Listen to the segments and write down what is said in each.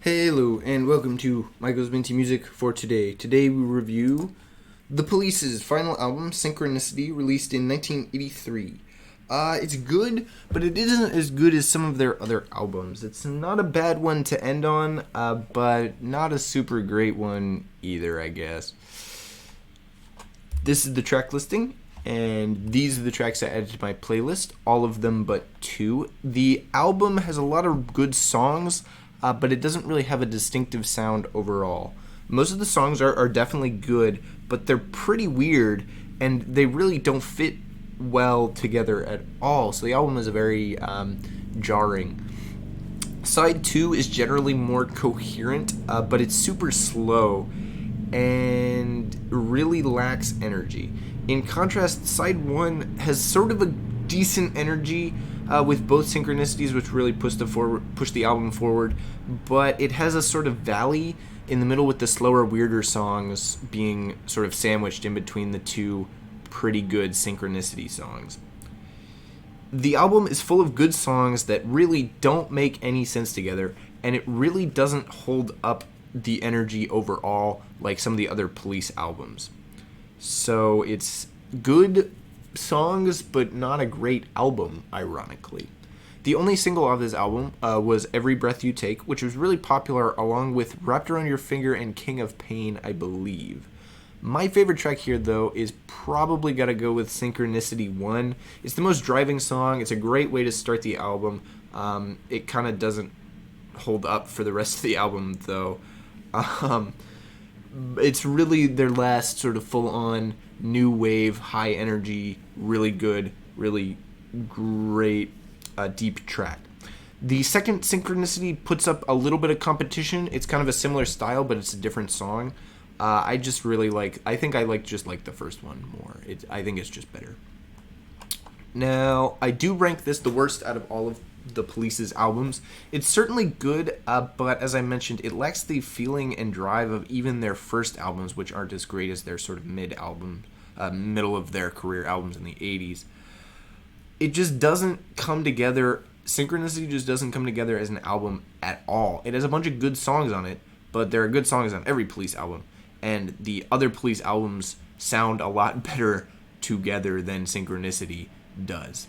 Hello and welcome to Michael's Minty Music for today. Today we review The Police's final album, Synchronicity, released in 1983. It's good, but it isn't as good as some of their other albums. It's not a bad one to end on, but not a super great one either, I guess. This is the track listing, and these are the tracks I added to my playlist, all of them but two. The album has a lot of good songs, but it doesn't really have a distinctive sound overall. Most of the songs are definitely good, but they're pretty weird, and they really don't fit well together at all, so the album is very jarring. Side 2 is generally more coherent, but it's super slow and really lacks energy. In contrast, Side 1 has sort of a decent energy with both synchronicities, which really push the album forward, but it has a sort of valley in the middle with the slower, weirder songs being sort of sandwiched in between the two pretty good synchronicity songs. The album is full of good songs that really don't make any sense together, and it really doesn't hold up the energy overall like some of the other Police albums. So it's good songs, but not a great album, ironically. The only single off this album was Every Breath You Take, which was really popular along with Wrapped Around Your Finger and King of Pain, I believe. My favorite track here, though, is probably got to go with Synchronicity 1. It's the most driving song. It's a great way to start the album. It kind of doesn't hold up for the rest of the album, though. It's really their last sort of full-on new wave, high energy, really good, really great, deep track. The second Synchronicity puts up a little bit of competition. It's kind of a similar style, but it's a different song. I just really I think I like the first one more. I think it's just better. Now, I do rank this the worst out of all of the Police's albums. It's certainly good, but as I mentioned, it lacks the feeling and drive of even their first albums, which aren't as great as their sort of middle of their career albums in the 80s. It just doesn't come together. Synchronicity just doesn't come together as an album at all. It has a bunch of good songs on it, but there are good songs on every Police album, and the other Police albums sound a lot better together than Synchronicity does.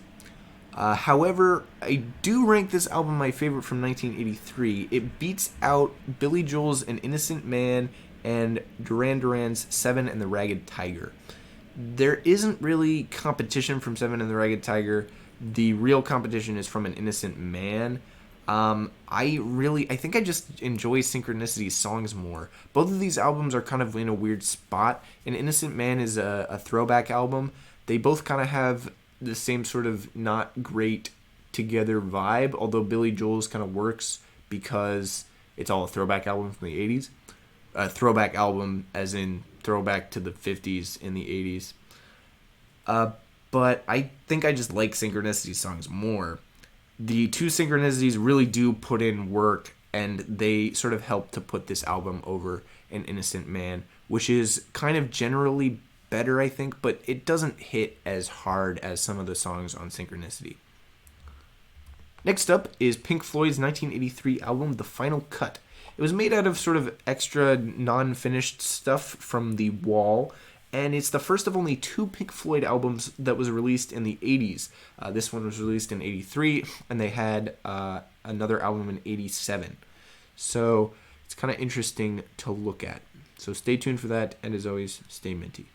However, I do rank this album my favorite from 1983. It beats out Billy Joel's An Innocent Man and Duran Duran's Seven and the Ragged Tiger. There isn't really competition from Seven and the Ragged Tiger. The real competition is from An Innocent Man. I think I just enjoy Synchronicity's songs more. Both of these albums are kind of in a weird spot. An Innocent Man is a throwback album. They both kind of have the same sort of not great together vibe, although Billy Joel's kind of works because it's all a throwback album from the 80s. A throwback album as in throwback to the 50s in the 80s. But I think I just like Synchronicity songs more. The two Synchronicities really do put in work, and they sort of help to put this album over An Innocent Man, which is kind of generally better, I think, but it doesn't hit as hard as some of the songs on Synchronicity. Next up is Pink Floyd's 1983 album, The Final Cut. It was made out of sort of extra non-finished stuff from The Wall, and it's the first of only two Pink Floyd albums that was released in the 80s. This one was released in 83, and they had another album in 87. So it's kind of interesting to look at. So stay tuned for that, and as always, stay minty.